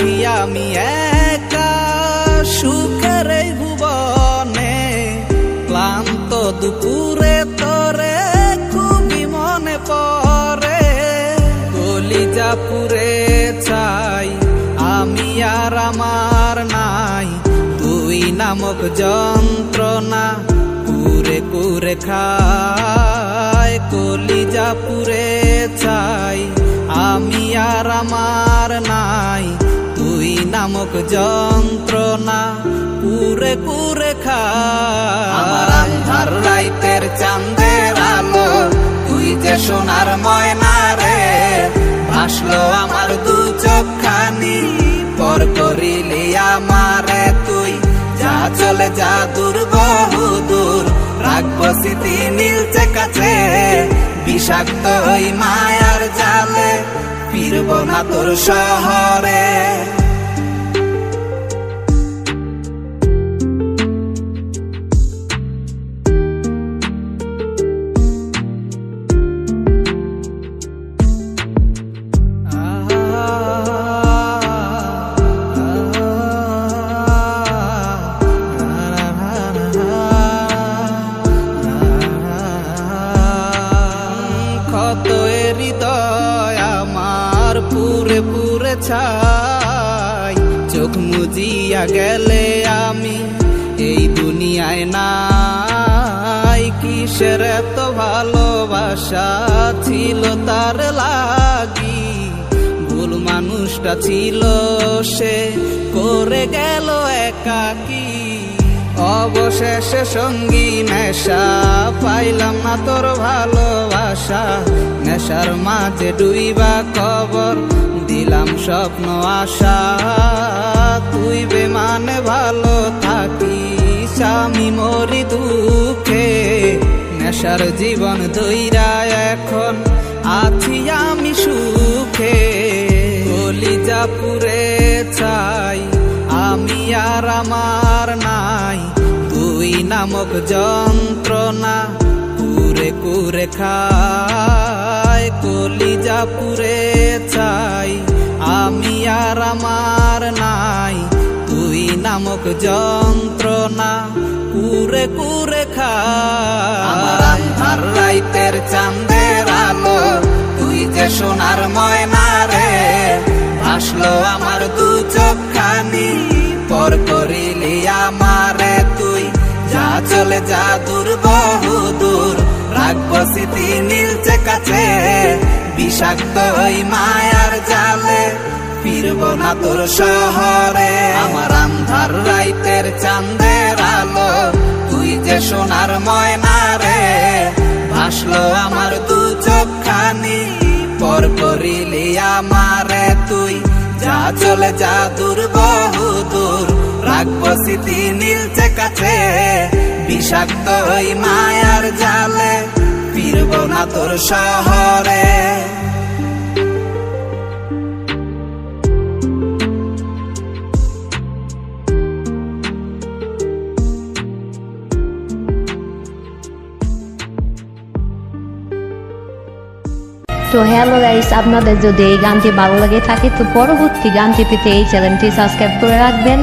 আছি আমি একা সুখের এই ভুবনে, ক্লান্ত দুপুরে তোরে খুবই মনে পড়ে। কলিজা পুরে চাই আমি আর আমার নাই, তুই নামক যন্ত্রণা কুরে কুরে খায়। কলিজা পুরে চাই আমি আর আমার নাই, তুই নামক যন্ত্রণা কুরে কুরে খায়। আমার আন্ধার রাইতের চাঁদের আলো, তুই যে সোনার ময়না রে, ভাসলো আমার দু চোখখানি, পর করিলি আমারে তুই। যা চলে যা দূর বহু দূর, রাখবো স্মৃতি নীলচে কাছে, বিষাক্ত ওই মায়ার জালে ফিরবো না তোর শহরে। হৃদয় আমার পুরে পুরে ছাই, চোখ মুজিয়া গেলে আমি এই দুনিয়ায় নাই। কিসের এত ভালোবাসা ছিল তার লাগি, ভুল মানুষটা ছিল সে, করে গেল একাকী। অবশেষে সঙ্গী নেশা, পাইলাম না তোর ভালোবাসা, নেশার মাঝে ডুইবা কবর দিলাম স্বপ্ন আশা। তুই বেমানে ভালো থাকিস, আমি মরি দুঃখে, নেশার জীবন দইরা এখন আছি আমি সুখে। কলিজা পুরে চাই আমি আর আমার নাই, তুই নামক যন্ত্রণা কুরে কুরে খায়। কলিজা পুরে চাই আমি আর আমার নাই, তুই নামক যন্ত্রণা কুরে কুরে খায়। আমার আন্ধার রাইতের চাঁদের আলো, তুই যে সোনার ময়না রে, ভাসলো আমার দু চোখখানি, পর করিলি আমারে তুই। যা চলে যা দূর বহু দূর, রাখবো স্মৃতি নীলচে কাছে, বিষাক্ত ওই মায়ার জালে ফিরবো না তোর শহরে। আমার আন্ধার রাইতের চাঁদের আলো, তুই যে সোনার ময়না রে, ভাসলো আমার দু চোখখানি, পর করিলি আমারে তুই। যা চলে যা দূর বহু দূর, রাখবো স্মৃতি নীলচে কাছে, বিষাক্ত ওই মায়ার জালে ফিরবো না তোর শহরে। তো হ্যালো গাইস, আপনাদের যদি এই গানটি ভালো লাগে থাকে তো পরবর্তী গানটি পেতে এই চ্যানেলটি সাবস্ক্রাইব করে রাখবেন।